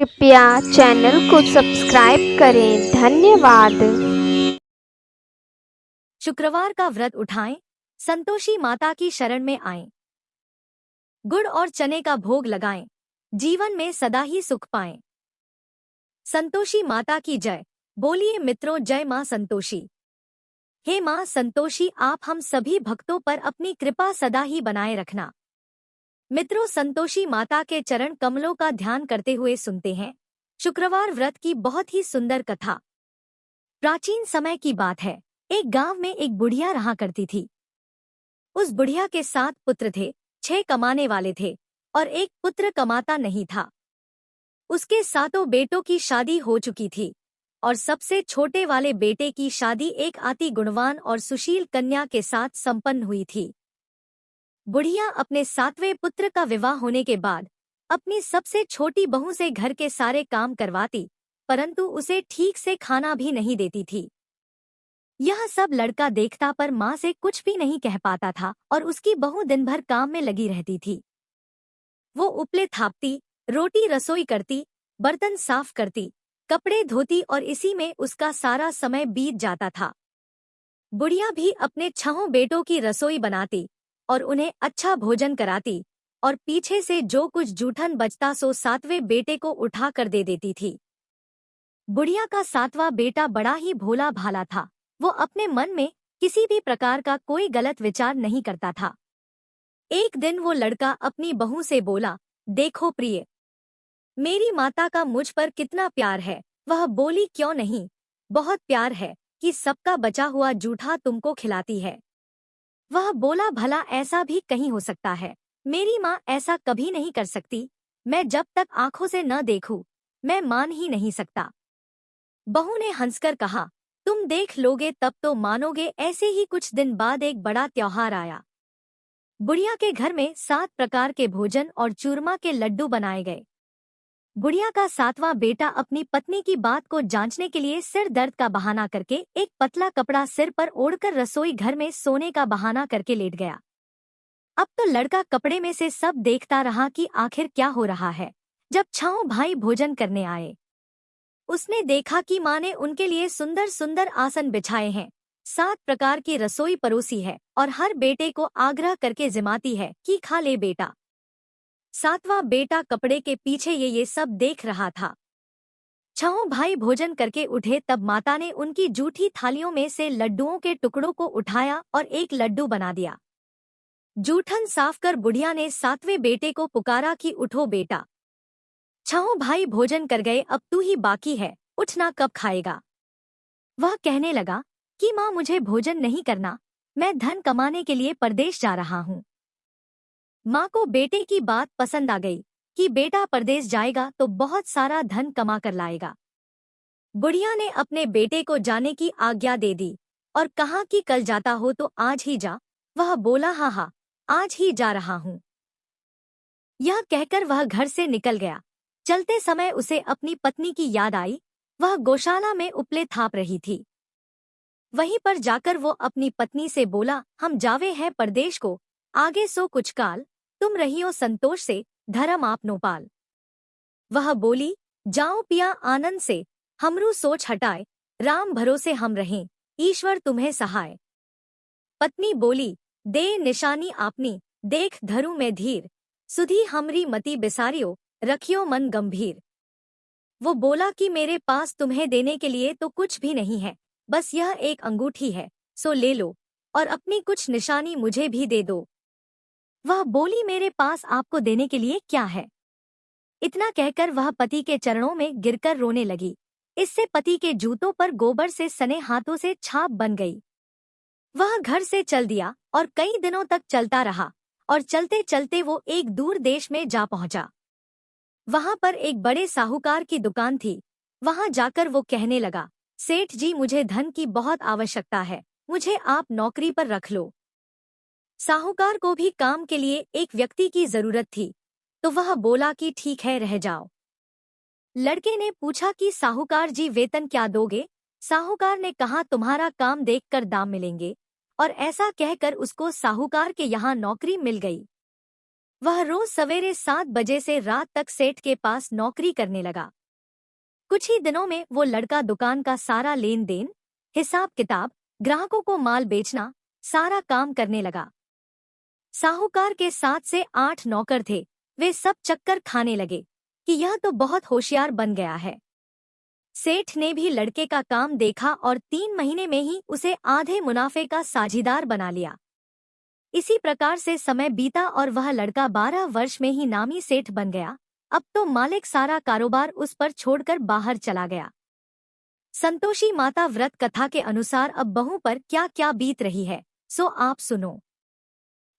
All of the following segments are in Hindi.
कृपया चैनल को सब्सक्राइब करें। धन्यवाद। शुक्रवार का व्रत उठाएं, संतोषी माता की शरण में आएं। गुड़ और चने का भोग लगाएं, जीवन में सदा ही सुख पाएं। संतोषी माता की जय। बोलिए मित्रों, जय मां संतोषी। हे मां संतोषी, आप हम सभी भक्तों पर अपनी कृपा सदा ही बनाए रखना। मित्रों, संतोषी माता के चरण कमलों का ध्यान करते हुए सुनते हैं शुक्रवार व्रत की बहुत ही सुंदर कथा। प्राचीन समय की बात है। एक गांव में एक बुढ़िया रहा करती थी। उस बुढ़िया के 7 पुत्र थे, 6 कमाने वाले थे और एक पुत्र कमाता नहीं था। उसके 7 बेटों की शादी हो चुकी थी और सबसे छोटे वाले बेटे की शादी एक अति गुणवान और सुशील कन्या के साथ संपन्न हुई थी। बुढ़िया अपने 7वें पुत्र का विवाह होने के बाद अपनी सबसे छोटी बहू से घर के सारे काम करवाती, परंतु उसे ठीक से खाना भी नहीं देती थी। यह सब लड़का देखता पर माँ से कुछ भी नहीं कह पाता था और उसकी बहू दिन भर काम में लगी रहती थी। वो उपले थापती, रोटी रसोई करती, बर्तन साफ करती, कपड़े धोती और इसी में उसका सारा समय बीत जाता था। बुढ़िया भी अपने 6 बेटों की रसोई बनाती और उन्हें अच्छा भोजन कराती और पीछे से जो कुछ जूठन बचता सो 7वें बेटे को उठा कर दे देती थी। बुढ़िया का 7वां बेटा बड़ा ही भोला भाला था। वो अपने मन में किसी भी प्रकार का कोई गलत विचार नहीं करता था। एक दिन वो लड़का अपनी बहू से बोला, देखो प्रिय, मेरी माता का मुझ पर कितना प्यार है। वह बोली, क्यों नहीं, बहुत प्यार है कि सबका बचा हुआ जूठा तुमको खिलाती है। वह बोला, भला ऐसा भी कहीं हो सकता है? मेरी माँ ऐसा कभी नहीं कर सकती। मैं जब तक आंखों से न देखूं, मैं मान ही नहीं सकता। बहू ने हंसकर कहा, तुम देख लोगे तब तो मानोगे। ऐसे ही कुछ दिन बाद एक बड़ा त्योहार आया। बुढ़िया के घर में 7 प्रकार के भोजन और चूरमा के लड्डू बनाए गए। बुढ़िया का 7वां बेटा अपनी पत्नी की बात को जांचने के लिए सिर दर्द का बहाना करके एक पतला कपड़ा सिर पर ओढ़कर रसोई घर में सोने का बहाना करके लेट गया। अब तो लड़का कपड़े में से सब देखता रहा कि आखिर क्या हो रहा है। जब 6 भाई भोजन करने आए, उसने देखा कि माँ ने उनके लिए सुंदर सुंदर आसन बिछाए हैं, 7 प्रकार की रसोई परोसी है और हर बेटे को आग्रह करके जिमाती है कि खा ले बेटा। 7वां बेटा कपड़े के पीछे ये सब देख रहा था। 6 भाई भोजन करके उठे तब माता ने उनकी जूठी थालियों में से लड्डुओं के टुकड़ों को उठाया और एक लड्डू बना दिया। जूठन साफ कर बुढ़िया ने 7वें बेटे को पुकारा कि उठो बेटा, 6 भाई भोजन कर गए, अब तू ही बाकी है, उठना कब खाएगा? वह कहने लगा कि माँ, मुझे भोजन नहीं करना, मैं धन कमाने के लिए परदेश जा रहा हूँ। माँ को बेटे की बात पसंद आ गई कि बेटा परदेश जाएगा तो बहुत सारा धन कमा कर लाएगा। बुढ़िया ने अपने बेटे को जाने की आज्ञा दे दी और कहा कि कल जाता हो तो आज ही जा। वह बोला, हाँ हाँ, आज ही जा रहा हूँ। यह कहकर वह घर से निकल गया। चलते समय उसे अपनी पत्नी की याद आई। वह गौशाला में उपले थाप रही थी। वहीं पर जाकर वो अपनी पत्नी से बोला, हम जावे हैं परदेश को, आगे सो कुछ काल, तुम रहियो संतोष से, धर्म आपनो पाल। वह बोली, जाओ पिया आनंद से, हमरू सोच हटाए, राम भरोसे हम रहें, ईश्वर तुम्हें सहाय। पत्नी बोली, दे निशानी आपनी, देख धरू में धीर, सुधी हमरी मति बिसारियो, रखियो मन गंभीर। वो बोला कि मेरे पास तुम्हें देने के लिए तो कुछ भी नहीं है, बस यह एक अंगूठी है, सो ले लो और अपनी कुछ निशानी मुझे भी दे दो। वह बोली, मेरे पास आपको देने के लिए क्या है? इतना कहकर वह पति के चरणों में गिरकर रोने लगी। इससे पति के जूतों पर गोबर से सने हाथों से छाप बन गई। वह घर से चल दिया और कई दिनों तक चलता रहा और चलते चलते वो एक दूर देश में जा पहुंचा। वहां पर एक बड़े साहूकार की दुकान थी। वहां जाकर वो कहने लगा, सेठ जी, मुझे धन की बहुत आवश्यकता है, मुझे आप नौकरी पर रख लो। साहूकार को भी काम के लिए एक व्यक्ति की जरूरत थी, तो वह बोला कि ठीक है, रह जाओ। लड़के ने पूछा कि साहूकार जी, वेतन क्या दोगे? साहूकार ने कहा, तुम्हारा काम देखकर दाम मिलेंगे, और ऐसा कहकर उसको साहूकार के यहाँ नौकरी मिल गई। वह रोज सवेरे 7 बजे से रात तक सेठ के पास नौकरी करने लगा। कुछ ही दिनों में वो लड़का दुकान का सारा लेन देन, हिसाब किताब, ग्राहकों को माल बेचना, सारा काम करने लगा। साहूकार के 7 से 8 नौकर थे। वे सब चक्कर खाने लगे कि यह तो बहुत होशियार बन गया है। सेठ ने भी लड़के का काम देखा और 3 महीने में ही उसे आधे मुनाफे का साझीदार बना लिया। इसी प्रकार से समय बीता और वह लड़का 12 वर्ष में ही नामी सेठ बन गया। अब तो मालिक सारा कारोबार उस पर छोड़कर बाहर चला गया। संतोषी माता व्रत कथा के अनुसार अब बहू पर क्या क्या बीत रही है, सो आप सुनो।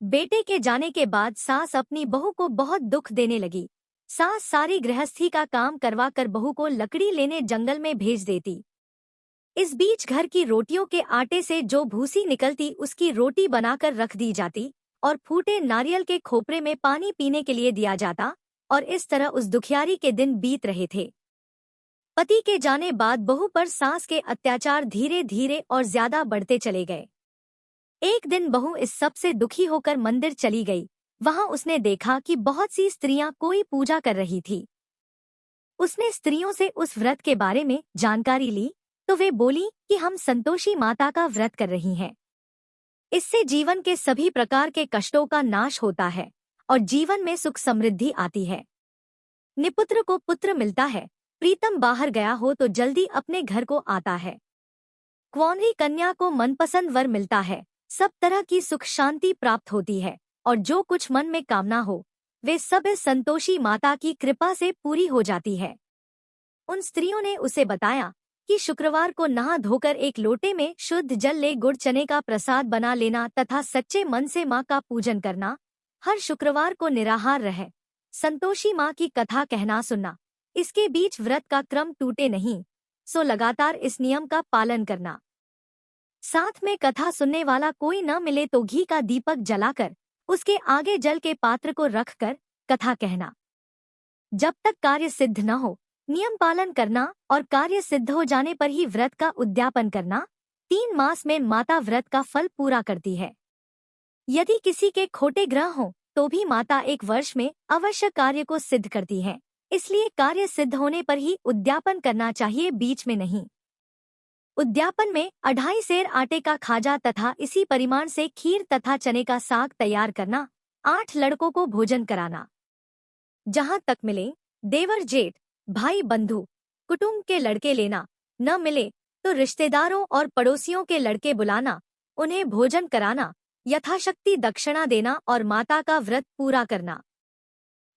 बेटे के जाने के बाद सास अपनी बहू को बहुत दुख देने लगी। सास सारी गृहस्थी का काम करवा कर बहू को लकड़ी लेने जंगल में भेज देती। इस बीच घर की रोटियों के आटे से जो भूसी निकलती उसकी रोटी बनाकर रख दी जाती और फूटे नारियल के खोपरे में पानी पीने के लिए दिया जाता, और इस तरह उस दुखियारी के दिन बीत रहे थे। पति के जाने बाद बहू पर सास के अत्याचार धीरे धीरे और ज्यादा बढ़ते चले गए। एक दिन बहू इस सब से दुखी होकर मंदिर चली गई। वहां उसने देखा कि बहुत सी स्त्रियां कोई पूजा कर रही थी। उसने स्त्रियों से उस व्रत के बारे में जानकारी ली तो वे बोली कि हम संतोषी माता का व्रत कर रही हैं। इससे जीवन के सभी प्रकार के कष्टों का नाश होता है और जीवन में सुख समृद्धि आती है। निपुत्र को पुत्र मिलता है, प्रीतम बाहर गया हो तो जल्दी अपने घर को आता है, कुंवारी कन्या को मनपसंद वर मिलता है, सब तरह की सुख शांति प्राप्त होती है और जो कुछ मन में कामना हो वे सब इस संतोषी माता की कृपा से पूरी हो जाती है। उन स्त्रियों ने उसे बताया कि शुक्रवार को नहा धोकर एक लोटे में शुद्ध जल ले गुड़ चने का प्रसाद बना लेना तथा सच्चे मन से माँ का पूजन करना, हर शुक्रवार को निराहार रहे, संतोषी माँ की कथा कहना सुनना, इसके बीच व्रत का क्रम टूटे नहीं, सो लगातार इस नियम का पालन करना। साथ में कथा सुनने वाला कोई न मिले तो घी का दीपक जलाकर उसके आगे जल के पात्र को रखकर कथा कहना। जब तक कार्य सिद्ध न हो नियम पालन करना और कार्य सिद्ध हो जाने पर ही व्रत का उद्यापन करना। 3 मास में माता व्रत का फल पूरा करती है। यदि किसी के खोटे ग्रह हो तो भी माता 1 वर्ष में अवश्य कार्य को सिद्ध करती है, इसलिए कार्य सिद्ध होने पर ही उद्यापन करना चाहिए, बीच में नहीं। उद्यापन में 2.5 सेर आटे का खाजा तथा इसी परिमाण से खीर तथा चने का साग तैयार करना, 8 लड़कों को भोजन कराना। जहां तक मिले देवर जेठ भाई बंधु कुटुंब के लड़के लेना, न मिले तो रिश्तेदारों और पड़ोसियों के लड़के बुलाना, उन्हें भोजन कराना, यथाशक्ति दक्षिणा देना और माता का व्रत पूरा करना।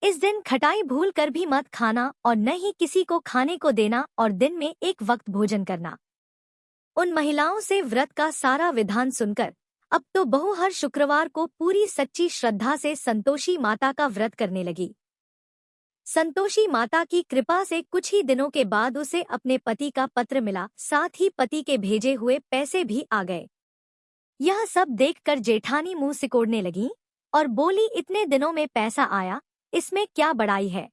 इस दिन खटाई भूल कर भी मत खाना और न ही किसी को खाने को देना और दिन में 1 वक्त भोजन करना। उन महिलाओं से व्रत का सारा विधान सुनकर अब तो बहू हर शुक्रवार को पूरी सच्ची श्रद्धा से संतोषी माता का व्रत करने लगी। संतोषी माता की कृपा से कुछ ही दिनों के बाद उसे अपने पति का पत्र मिला, साथ ही पति के भेजे हुए पैसे भी आ गए। यह सब देखकर जेठानी मुंह सिकोड़ने लगी और बोली, इतने दिनों में पैसा आया, इसमें क्या बड़ाई है।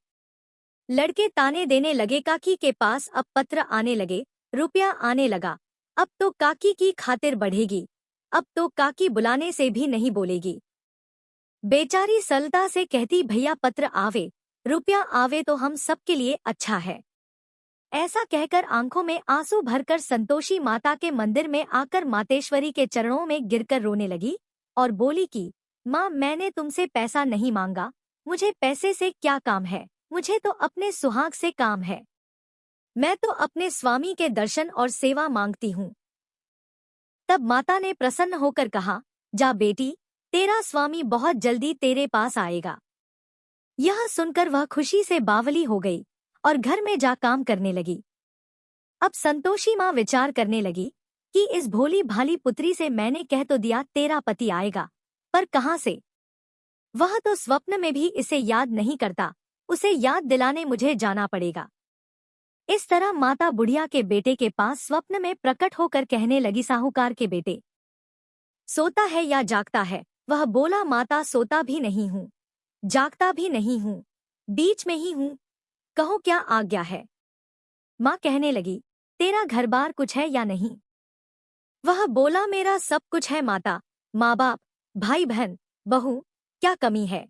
लड़के ताने देने लगे, काकी के पास अब पत्र आने लगे, रुपया आने लगा, अब तो काकी की खातिर बढ़ेगी, अब तो काकी बुलाने से भी नहीं बोलेगी। बेचारी सरलता से कहती, भैया पत्र आवे रुपया आवे तो हम सबके लिए अच्छा है। ऐसा कहकर आंखों में आंसू भरकर संतोषी माता के मंदिर में आकर मातेश्वरी के चरणों में गिरकर रोने लगी और बोली कि माँ, मैंने तुमसे पैसा नहीं मांगा, मुझे पैसे से क्या काम है, मुझे तो अपने सुहाग से काम है। मैं तो अपने स्वामी के दर्शन और सेवा मांगती हूँ। तब माता ने प्रसन्न होकर कहा, जा बेटी, तेरा स्वामी बहुत जल्दी तेरे पास आएगा। यह सुनकर वह खुशी से बावली हो गई और घर में जा काम करने लगी। अब संतोषी माँ विचार करने लगी कि इस भोली भाली पुत्री से मैंने कह तो दिया तेरा पति आएगा, पर कहाँ से? वह तो स्वप्न में भी इसे याद नहीं करता, उसे याद दिलाने मुझे जाना पड़ेगा। इस तरह माता बुढ़िया के बेटे के पास स्वप्न में प्रकट होकर कहने लगी, साहूकार के बेटे, सोता है या जागता है? वह बोला, माता, सोता भी नहीं हूँ, जागता भी नहीं हूँ, बीच में ही हूँ, कहो क्या आज्ञा है। माँ कहने लगी, तेरा घर बार कुछ है या नहीं? वह बोला, मेरा सब कुछ है माता, माँ बाप, भाई बहन, बहू, क्या कमी है?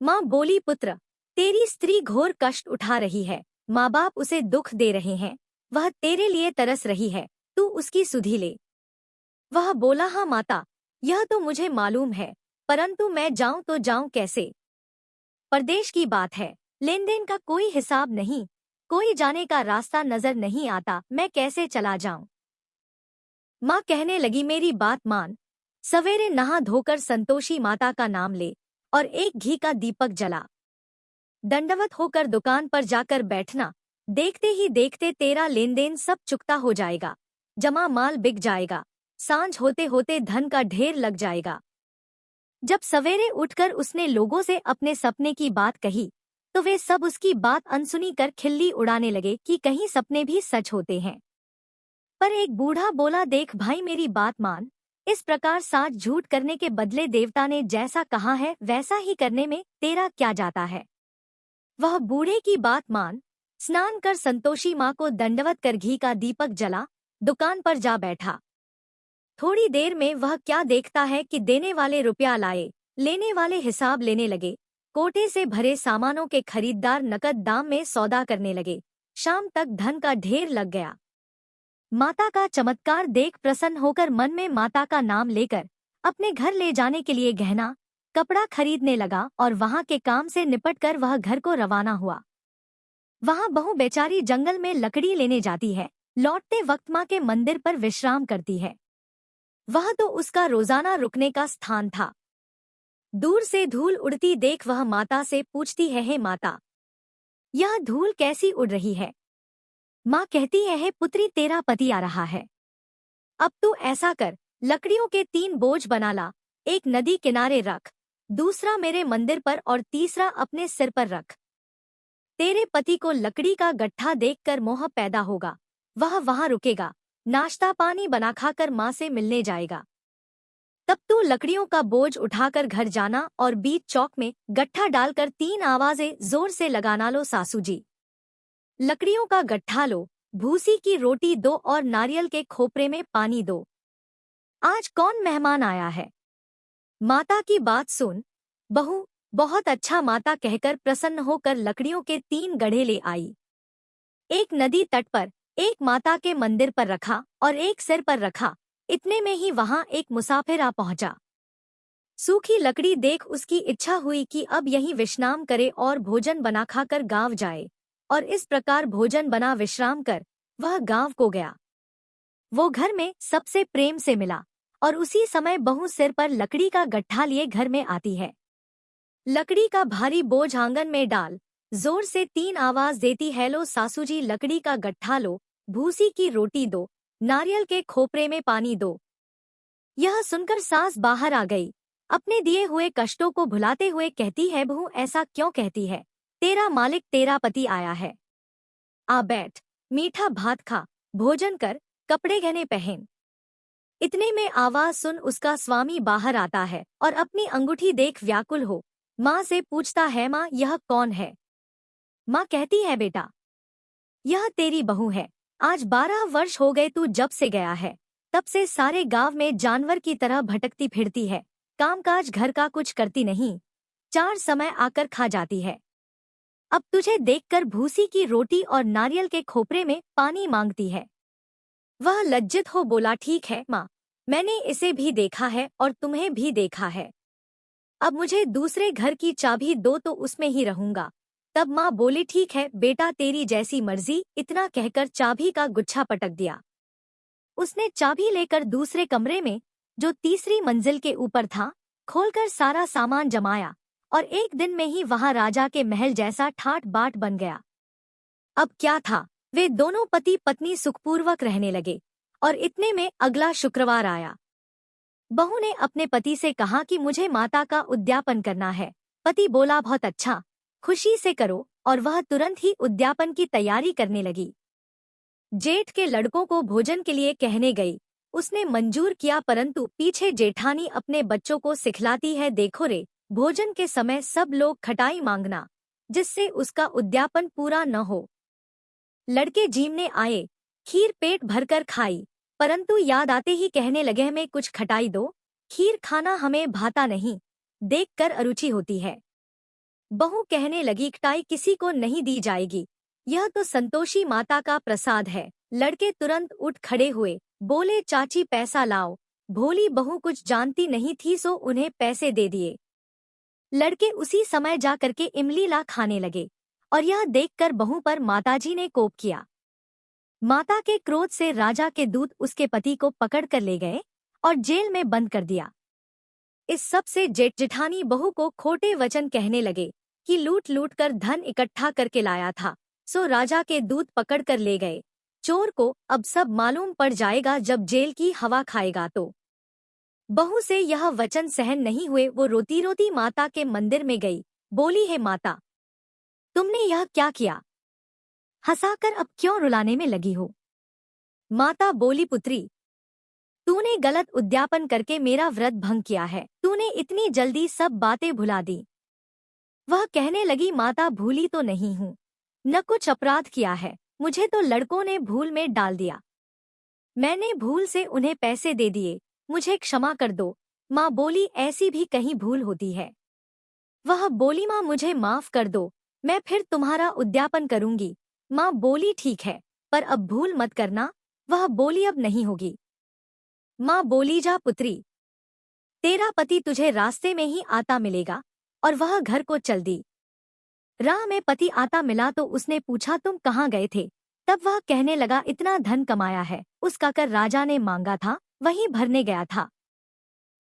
माँ बोली, पुत्र, तेरी स्त्री घोर कष्ट उठा रही है, माँ बाप उसे दुख दे रहे हैं, वह तेरे लिए तरस रही है, तू उसकी सुधि ले। वह बोला, हाँ माता, यह तो मुझे मालूम है, परंतु मैं जाऊं तो जाऊं कैसे? परदेश की बात है, लेन देन का कोई हिसाब नहीं, कोई जाने का रास्ता नजर नहीं आता, मैं कैसे चला जाऊं? माँ कहने लगी, मेरी बात मान, सवेरे नहा धोकर संतोषी माता का नाम ले और एक घी का दीपक जला। दंडवत होकर दुकान पर जाकर बैठना, देखते ही देखते तेरा लेन देन सब चुकता हो जाएगा, जमा माल बिक जाएगा, सांझ होते होते धन का ढेर लग जाएगा। जब सवेरे उठकर उसने लोगों से अपने सपने की बात कही, तो वे सब उसकी बात अनसुनी कर खिल्ली उड़ाने लगे कि कहीं सपने भी सच होते हैं। पर एक बूढ़ा बोला, देख भाई, मेरी बात मान, इस प्रकार साच झूठ करने के बदले देवता ने जैसा कहा है वैसा ही करने में तेरा क्या जाता है? वह बूढ़े की बात मान, स्नान कर संतोषी माँ को दंडवत कर घी का दीपक जला, दुकान पर जा बैठा। थोड़ी देर में वह क्या देखता है कि देने वाले रुपया लाए, लेने वाले हिसाब लेने लगे, कोटे से भरे सामानों के खरीदार नकद दाम में सौदा करने लगे, शाम तक धन का ढेर लग गया। माता का चमत्कार देख प्रसन्न होकर मन में माता का नाम लेकर अपने घर ले जाने के लिए गहना कपड़ा खरीदने लगा और वहां के काम से निपटकर वह घर को रवाना हुआ। वहां बहू बेचारी जंगल में लकड़ी लेने जाती है, लौटते वक्त माँ के मंदिर पर विश्राम करती है। वह तो उसका रोजाना रुकने का स्थान था। दूर से धूल उड़ती देख वह माता से पूछती है, हे माता, यह धूल कैसी उड़ रही है? माँ कहती है, हे पुत्री, तेरा पति आ रहा है। अब तू ऐसा कर, लकड़ियों के 3 बोझ बना ला, एक नदी किनारे रख, दूसरा मेरे मंदिर पर और तीसरा अपने सिर पर रख। तेरे पति को लकड़ी का गट्ठा देखकर मोह पैदा होगा, वह वहां रुकेगा, नाश्ता पानी बना खाकर माँ से मिलने जाएगा। तब तू लकड़ियों का बोझ उठाकर घर जाना और बीच चौक में गट्ठा डालकर 3 आवाजें जोर से लगाना, लो सासू जी। लकड़ियों का गट्ठा लो, भूसी की रोटी दो और नारियल के खोपरे में पानी दो। आज कौन मेहमान आया है? माता की बात सुन बहू, बहुत अच्छा माता कहकर प्रसन्न होकर लकड़ियों के 3 गढ़े ले आई। एक नदी तट पर, एक माता के मंदिर पर रखा और एक सिर पर रखा। इतने में ही वहां एक मुसाफिर आ पहुंचा। सूखी लकड़ी देख उसकी इच्छा हुई कि अब यहीं विश्राम करे और भोजन बना खाकर गांव जाए, और इस प्रकार भोजन बना विश्राम कर वह गांव को गया। वो घर में सबसे प्रेम से मिला और उसी समय बहू सिर पर लकड़ी का गट्ठा लिए घर में आती है। लकड़ी का भारी बोझ आंगन में डाल, जोर से 3 आवाज देती है, लो सासू जी, लकड़ी का गट्ठा लो, भूसी की रोटी दो, नारियल के खोपरे में पानी दो। यह सुनकर सास बाहर आ गई, अपने दिए हुए कष्टों को भुलाते हुए कहती है, बहू ऐसा क्यों कहती है? तेरा मालिक तेरा पति आया है। आ बैठ, मीठा भात खा, भोजन कर, कपड़े गहने पहन। इतने में आवाज सुन उसका स्वामी बाहर आता है और अपनी अंगूठी देख व्याकुल हो माँ से पूछता है, माँ यह कौन है? माँ कहती है, बेटा यह तेरी बहू है। आज 12 वर्ष हो गए तू जब से गया है, तब से सारे गांव में जानवर की तरह भटकती फिरती है, कामकाज घर का कुछ करती नहीं, 4 समय आकर खा जाती है। अब तुझे देखकर भूसी की रोटी और नारियल के खोपरे में पानी मांगती है। वह लज्जित हो बोला, ठीक है माँ, मैंने इसे भी देखा है और तुम्हें भी देखा है। अब मुझे दूसरे घर की चाबी दो तो उसमें ही रहूंगा। तब माँ बोली, ठीक है बेटा, तेरी जैसी मर्जी। इतना कहकर चाबी का गुच्छा पटक दिया। उसने चाबी लेकर दूसरे कमरे में, जो तीसरी मंजिल के ऊपर था, खोलकर सारा सामान जमाया और एक दिन में ही वहां राजा के महल जैसा ठाट बाट बन गया। अब क्या था, वे दोनों पति पत्नी सुखपूर्वक रहने लगे और इतने में अगला शुक्रवार आया। बहू ने अपने पति से कहा कि मुझे माता का उद्यापन करना है। पति बोला, बहुत अच्छा, खुशी से करो, और वह तुरंत ही उद्यापन की तैयारी करने लगी। जेठ के लड़कों को भोजन के लिए कहने गई, उसने मंजूर किया, परंतु पीछे जेठानी अपने बच्चों को सिखलाती है, देखो रे, भोजन के समय सब लोग खटाई मांगना, जिससे उसका उद्यापन पूरा न हो। लड़के जीमने आए, खीर पेट भरकर खाई, परंतु याद आते ही कहने लगे, हमें कुछ खटाई दो, खीर खाना हमें भाता नहीं, देखकर अरुचि होती है। बहू कहने लगी, कटाई किसी को नहीं दी जाएगी, यह तो संतोषी माता का प्रसाद है। लड़के तुरंत उठ खड़े हुए, बोले, चाची पैसा लाओ। भोली बहू कुछ जानती नहीं थी, सो उन्हें पैसे दे दिए। लड़के उसी समय जा करके इमली ला खाने लगे और यह देखकर बहू पर माताजी ने कोप किया। माता के क्रोध से राजा के दूत उसके पति को पकड़ कर ले गए और जेल में बंद कर दिया। इस सब से जेठ जेठानी बहू को खोटे वचन कहने लगे कि लूट लूट कर धन इकट्ठा करके लाया था, सो राजा के दूत पकड़ कर ले गए। चोर को अब सब मालूम पड़ जाएगा जब जेल की हवा खाएगा तो। बहू से यह वचन सहन नहीं हुए, वो रोती रोती माता के मंदिर में गई। बोली, है माता, तुमने यह क्या किया? हंसाकर अब क्यों रुलाने में लगी हो? माता बोली, पुत्री, तूने गलत उद्यापन करके मेरा व्रत भंग किया है। तूने इतनी जल्दी सब बातें भुला दी। वह कहने लगी, माता, भूली तो नहीं हूँ, न कुछ अपराध किया है, मुझे तो लड़कों ने भूल में डाल दिया। मैंने भूल से उन्हें पैसे दे दिए, मुझे क्षमा कर दो। माँ बोली, ऐसी भी कहीं भूल होती है। वह बोली, माँ मुझे माफ कर दो, मैं फिर तुम्हारा उद्यापन करूंगी। माँ बोली, ठीक है, पर अब भूल मत करना। वह बोली, अब नहीं होगी। माँ बोली, जा पुत्री, तेरा पति तुझे रास्ते में ही आता मिलेगा। और वह घर को चल दी। राह में पति आता मिला तो उसने पूछा, तुम कहाँ गए थे? तब वह कहने लगा, इतना धन कमाया है, उसका कर राजा ने मांगा था, वहीं भरने गया था।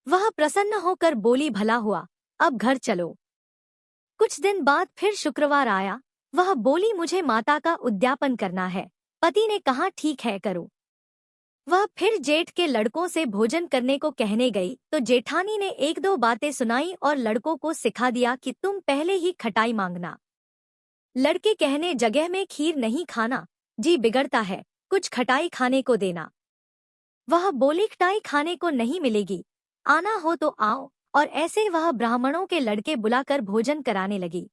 वह प्रसन्न होकर बोली, भला हुआ, अब घर चलो। कुछ दिन बाद फिर शुक्रवार आया। वह बोली, मुझे माता का उद्यापन करना है। पति ने कहा, ठीक है, करो। वह फिर जेठ के लड़कों से भोजन करने को कहने गई तो जेठानी ने एक दो बातें सुनाई और लड़कों को सिखा दिया कि तुम पहले ही खटाई मांगना। लड़के कहने, जगह में खीर नहीं खाना, जी बिगड़ता है, कुछ खटाई खाने को देना। वह बोली, खटाई खाने को नहीं मिलेगी, आना हो तो आओ। और ऐसे वह ब्राह्मणों के लड़के बुलाकर भोजन कराने लगी।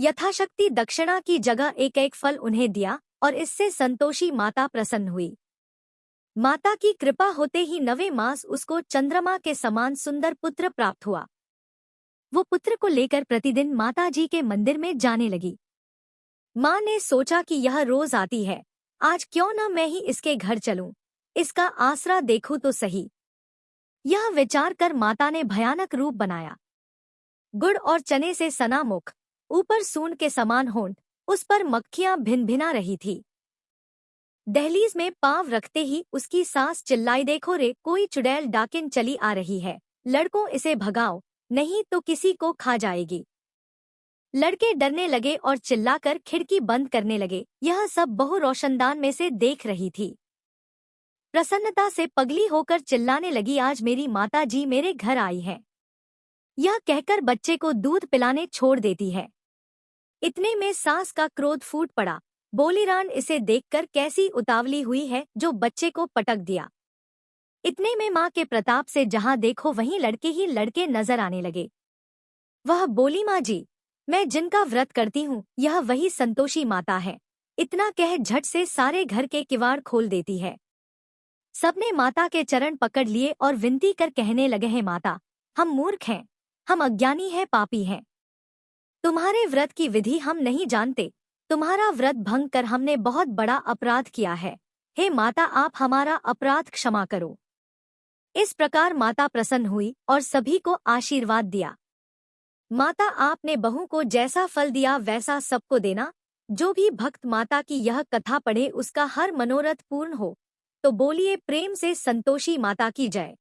यथाशक्ति दक्षिणा की जगह एक एक फल उन्हें दिया और इससे संतोषी माता प्रसन्न हुई। माता की कृपा होते ही 9वें मास उसको चंद्रमा के समान सुंदर पुत्र प्राप्त हुआ। वो पुत्र को लेकर प्रतिदिन माताजी के मंदिर में जाने लगी। माँ ने सोचा कि यह रोज आती है, आज क्यों न मैं ही इसके घर चलूं, इसका आसरा देखूं तो सही। यह विचार कर माता ने भयानक रूप बनाया। गुड़ और चने से सना मुख, ऊपर सूंड के समान होंठ, उस पर मक्खियां भिन-भिना रही थी। दहलीज में पांव रखते ही उसकी सास चिल्लाई, देखो रे, कोई चुड़ैल डाकिन चली आ रही है, लड़कों इसे भगाओ, नहीं तो किसी को खा जाएगी। लड़के डरने लगे और चिल्लाकर खिड़की बंद करने लगे। यह सब बहू रोशनदान में से देख रही थी। प्रसन्नता से पगली होकर चिल्लाने लगी, आज मेरी माता जी मेरे घर आई है। यह कहकर बच्चे को दूध पिलाने छोड़ देती है। इतने में सास का क्रोध फूट पड़ा। बोली, रान, इसे देखकर कैसी उतावली हुई है जो बच्चे को पटक दिया। इतने में माँ के प्रताप से जहाँ देखो वहीं लड़के ही लड़के नजर आने लगे। वह बोली, माँ जी, मैं जिनका व्रत करती हूँ यह वही संतोषी माता है। इतना कह झट से सारे घर के किवाड़ खोल देती है। सबने माता के चरण पकड़ लिए और विनती कर कहने लगे, हैं माता, हम मूर्ख हैं, हम अज्ञानी हैं, पापी हैं। तुम्हारे व्रत की विधि हम नहीं जानते, तुम्हारा व्रत भंग कर हमने बहुत बड़ा अपराध किया है। हे माता, आप हमारा अपराध क्षमा करो। इस प्रकार माता प्रसन्न हुई और सभी को आशीर्वाद दिया। माता, आपने बहू को जैसा फल दिया वैसा सबको देना। जो भी भक्त माता की यह कथा पढ़े उसका हर मनोरथ पूर्ण हो। तो बोलिए प्रेम से संतोषी माता की जय।